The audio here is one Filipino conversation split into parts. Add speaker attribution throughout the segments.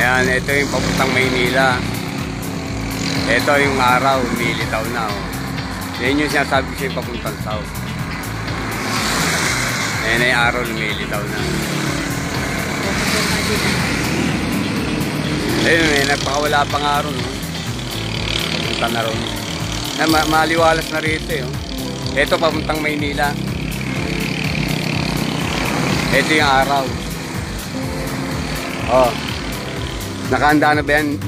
Speaker 1: Ayan, ito yung papuntang Maynila. Ito yung araw, lumilitaw na. Oh. Yan yung sinasabi ko siya yung papuntang south. Ayan na yung araw, lumilitaw na. Ayun, nagpakawala pang araw. No? Papunta na ron. Maliwalas na rito. Oh. Ito papuntang Maynila. Ito yung araw. Oh. Nakahanda na ba yan?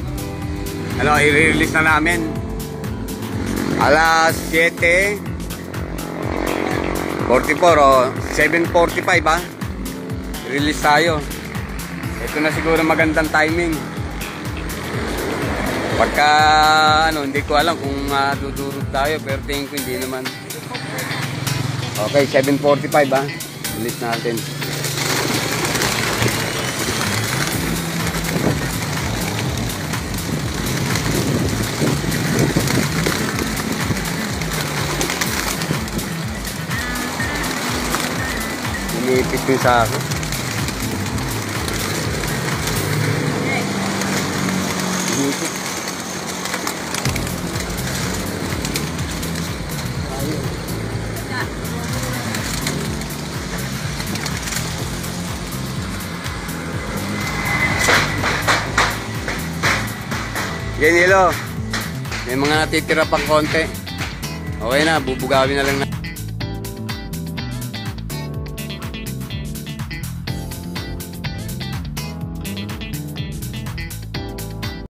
Speaker 1: Ano, i-release na namin. Alas 7:44 o 7:45 ba? I-release tayo. Ito na siguro magandang timing. Pagka ano, hindi ko alam kung dudurog tayo, pero tingin ko hindi naman. Okay, 7:45 ba? Release natin. Umipit din sa akin. Umipit. Yan, Hilo. May mga natitira pang konti. Okay na, bubugawin na lang na.